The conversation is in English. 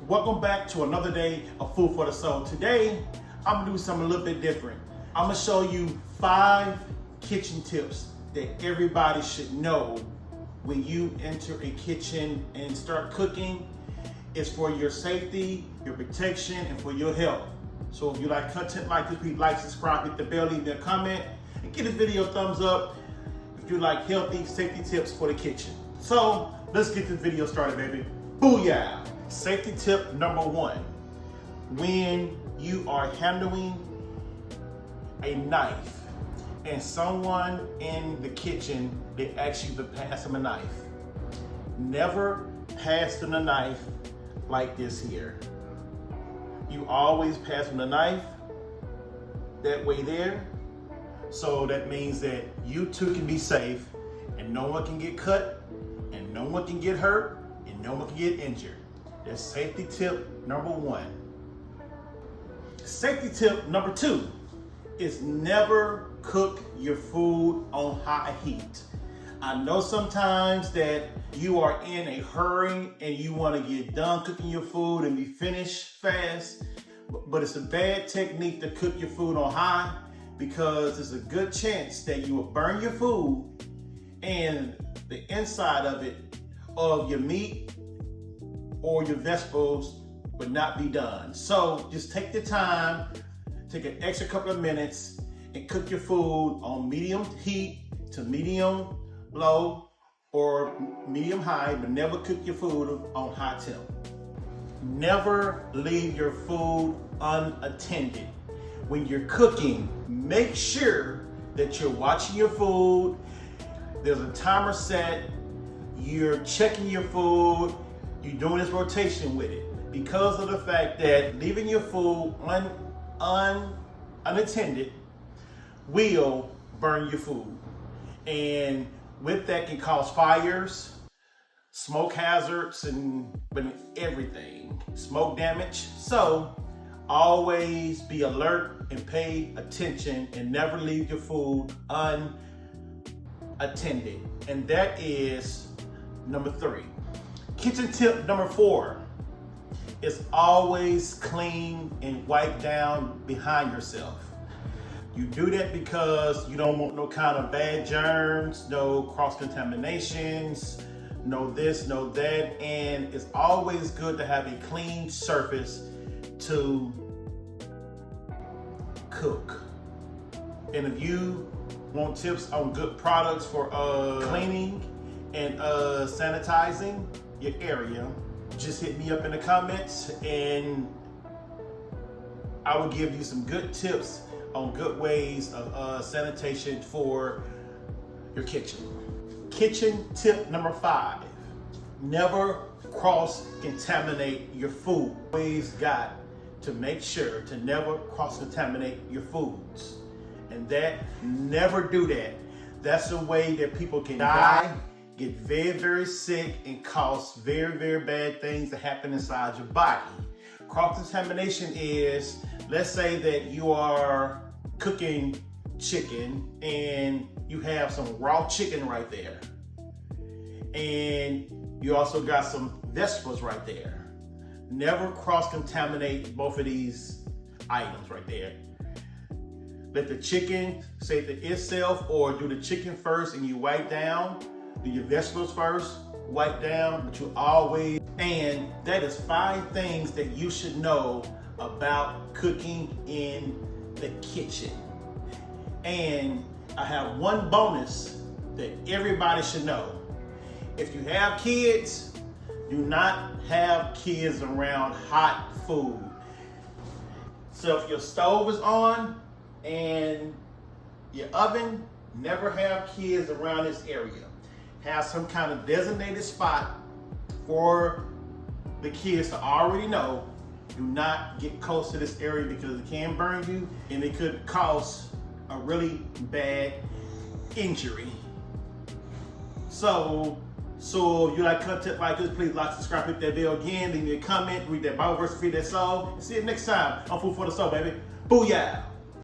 Welcome back to another day of Food for the Soul. Today, I'm gonna do something a little bit different. I'm gonna show you 5 kitchen tips that everybody should know when you enter a kitchen and start cooking. It's for your safety, your protection, and for your health. So if you like content like this, please like, subscribe, hit the bell, leave me a comment, and give this video a thumbs up if you like healthy safety tips for the kitchen. So let's get this video started, baby. Booyah! Safety tip number 1. When you are handling a knife and someone in the kitchen, they ask you to pass them a knife, never pass them a knife like this here. You always pass them the knife that way there. So that means that you two can be safe and no one can get cut and no one can get hurt and no one can get injured. That's safety tip number 1. Safety tip number 2 is never cook your food on high heat. I know sometimes that you are in a hurry and you want to get done cooking your food and be finished fast, but it's a bad technique to cook your food on high because there's a good chance that you will burn your food and the inside of it, of your meat or your vegetables, would not be done. So just take the time, take an extra couple of minutes and cook your food on medium heat to medium low or medium high, but never cook your food on high temp. Never leave your food unattended. When you're cooking, make sure that you're watching your food. There's a timer set. You're checking your food. You're doing this rotation with it because of the fact that leaving your food unattended will burn your food. And with that can cause fires, smoke hazards, and everything, smoke damage. So always be alert and pay attention and never leave your food unattended. And that is number 3. Kitchen tip number 4 is always clean and wipe down behind yourself. You do that because you don't want no kind of bad germs, no cross contaminations, no this, no that, and it's always good to have a clean surface to cook. And if you want tips on good products for cleaning and sanitizing your area, just hit me up in the comments and I will give you some good tips on good ways of sanitation for your kitchen. Kitchen tip number 5, never cross-contaminate your food. Always got to make sure to never cross-contaminate your foods. And that, never do that. That's a way that people can die, get very, very sick, and cause very, very bad things to happen inside your body. Cross-contamination is, let's say that you are cooking chicken and you have some raw chicken right there. And you also got some vegetables right there. Never cross-contaminate both of these items right there. Let the chicken say to itself, or do the chicken first and you wipe down. Do your vegetables first, wipe down, but you always, and that is 5 things that you should know about cooking in the kitchen. And I have one bonus that everybody should know. If you have kids, do not have kids around hot food. So if your stove is on and your oven, never have kids around this area. Have some kind of designated spot for the kids to already know. Do not get close to this area because it can burn you and it could cause a really bad injury. So if you like content like this, please like, subscribe, hit that bell again, leave me a comment, read that Bible verse, feed that soul. See you next time on Food for the Soul, baby. Booyah!